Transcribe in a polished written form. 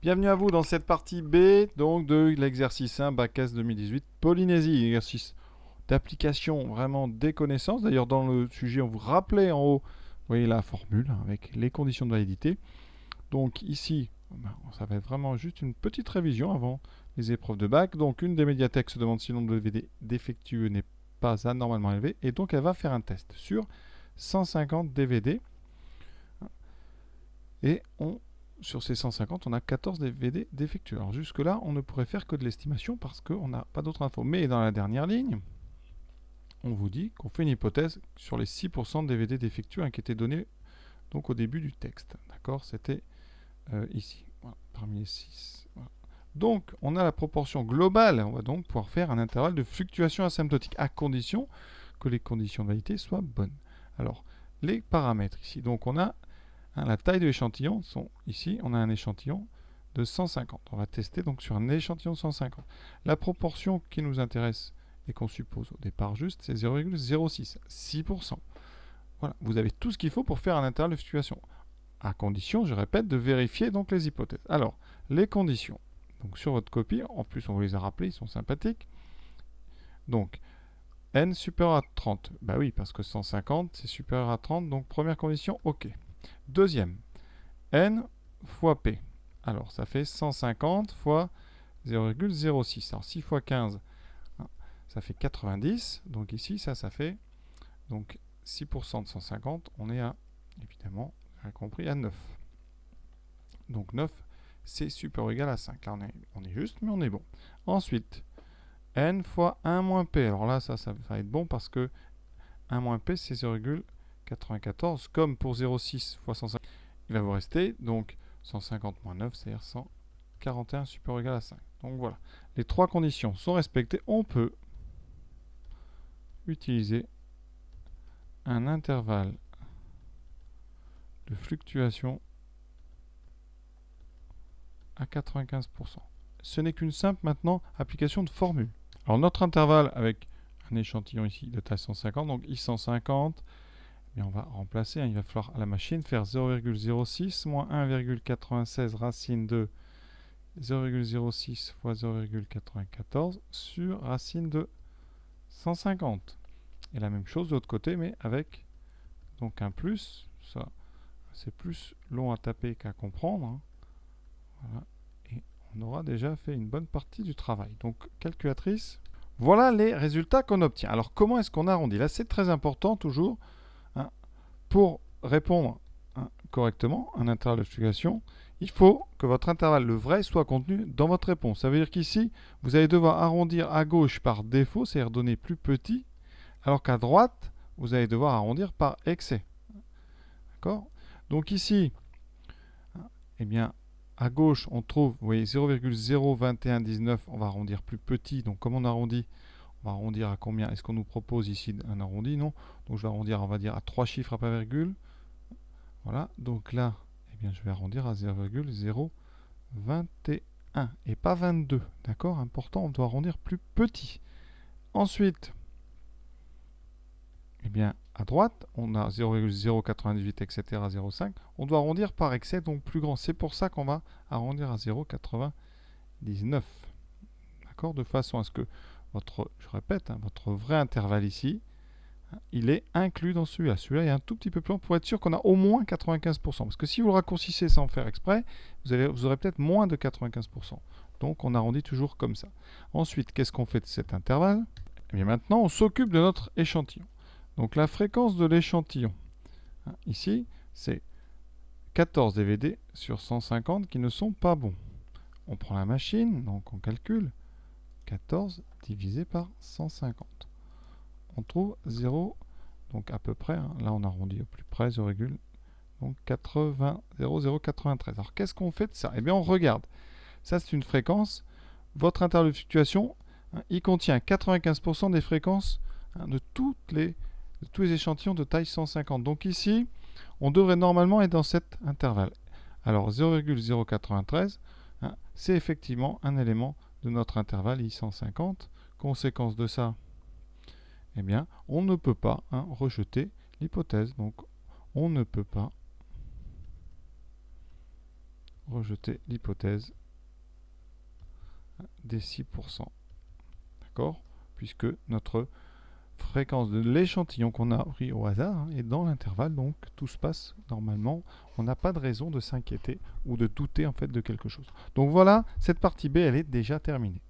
Bienvenue à vous dans cette partie B donc de l'exercice 1 Bac S 2018 Polynésie, exercice d'application vraiment des connaissances. D'ailleurs dans le sujet on vous rappelait en haut, vous voyez la formule avec les conditions de validité. Donc ici ça va être vraiment juste une petite révision avant les épreuves de bac. Donc une des médiathèques se demande si le nombre de DVD défectueux n'est pas anormalement élevé et donc elle va faire un test sur 150 DVD et sur ces 150, on a 14 DVD défectueux. Alors jusque-là, on ne pourrait faire que de l'estimation parce qu'on n'a pas d'autres infos. Mais dans la dernière ligne, on vous dit qu'on fait une hypothèse sur les 6% de DVD défectueux qui étaient donnés donc au début du texte. D'accord? C'était ici. Voilà, parmi les 6. Voilà. Donc, on a la proportion globale. On va donc pouvoir faire un intervalle de fluctuation asymptotique à condition que les conditions de validité soient bonnes. Alors, les paramètres ici. Donc, on a la taille de l'échantillon sont ici, on a un échantillon de 150. On va tester donc sur un échantillon de 150. La proportion qui nous intéresse et qu'on suppose au départ juste, c'est 0,06, 6%. Voilà, vous avez tout ce qu'il faut pour faire un intervalle de fluctuation, à condition, je répète, de vérifier donc les hypothèses. Alors, les conditions. Donc sur votre copie, en plus on vous les a rappelés, ils sont sympathiques. Donc, n supérieur à 30. Bah oui, parce que 150, c'est supérieur à 30, donc première condition, ok. Deuxième, n fois p. Alors, ça fait 150 fois 0,06. Alors, 6 fois 15, ça fait 90. Donc ici, ça fait donc 6% de 150. On est à, évidemment, vous avez compris, à 9. Donc 9, c'est supérieur ou égal à 5. Là, on est juste, mais on est bon. Ensuite, n fois 1 moins p. Alors là, ça va être bon parce que 1 moins p, c'est 0,94. Comme pour 0,6 fois 150, il va vous rester donc 150 moins 9, c'est-à-dire 141 supérieur ou égal à 5. Donc voilà, les trois conditions sont respectées. On peut utiliser un intervalle de fluctuation à 95%. Ce n'est qu'une simple maintenant application de formule. Alors notre intervalle avec un échantillon ici de taille 150, donc I150, et on va remplacer, il va falloir à la machine faire 0,06 moins 1,96 racine de 0,06 fois 0,94 sur racine de 150. Et la même chose de l'autre côté, mais avec donc un plus. Ça, c'est plus long à taper qu'à comprendre. Hein. Voilà. Et on aura déjà fait une bonne partie du travail. Donc, calculatrice. Voilà les résultats qu'on obtient. Alors, comment est-ce qu'on arrondit? Là, c'est très important toujours. Hein, pour répondre correctement à un intervalle de fluctuation, il faut que votre intervalle, le vrai, soit contenu dans votre réponse. Ça veut dire qu'ici, vous allez devoir arrondir à gauche par défaut, c'est-à-dire donner plus petit, alors qu'à droite, vous allez devoir arrondir par excès. D'accord? Donc ici, eh bien, à gauche, on trouve, vous voyez, 0,02119, on va arrondir plus petit. Donc comme on arrondit, on va arrondir à combien? Est-ce qu'on nous propose ici un arrondi? Non. Donc je vais arrondir, on va dire, à 3 chiffres après virgule. Voilà, donc là, eh bien, je vais arrondir à 0,021 et pas 22. D'accord? Important, on doit arrondir plus petit. Ensuite, eh bien, à droite, on a 0,098, etc. 0,5. On doit arrondir par excès, donc plus grand. C'est pour ça qu'on va arrondir à 0,99. D'accord? De façon à ce que votre, je répète, votre vrai intervalle ici, il est inclus dans celui-là. Celui-là est un tout petit peu plus long pour être sûr qu'on a au moins 95%. Parce que si vous le raccourcissez sans faire exprès, vous aurez peut-être moins de 95%. Donc on arrondit toujours comme ça. Ensuite, qu'est-ce qu'on fait de cet intervalle? Eh bien maintenant, on s'occupe de notre échantillon. Donc la fréquence de l'échantillon, ici, c'est 14 DVD sur 150 qui ne sont pas bons. On prend la machine, donc on calcule 14 divisé par 150. On trouve 0, donc à peu près, là on arrondit au plus près, 0, donc 0,093. Alors qu'est-ce qu'on fait de ça? Eh bien on regarde. Ça c'est une fréquence. Votre intervalle de fluctuation, il contient 95% des fréquences de tous les échantillons de taille 150. Donc ici, on devrait normalement être dans cet intervalle. Alors 0,093, c'est effectivement un élément de notre intervalle I150. Conséquence de ça, eh bien, on ne peut pas rejeter l'hypothèse. Donc, on ne peut pas rejeter l'hypothèse des 6%. D'accord? Puisque notre fréquence de l'échantillon qu'on a pris au hasard est dans l'intervalle, donc tout se passe normalement. On n'a pas de raison de s'inquiéter ou de douter en fait de quelque chose. Donc voilà, cette partie B, elle est déjà terminée.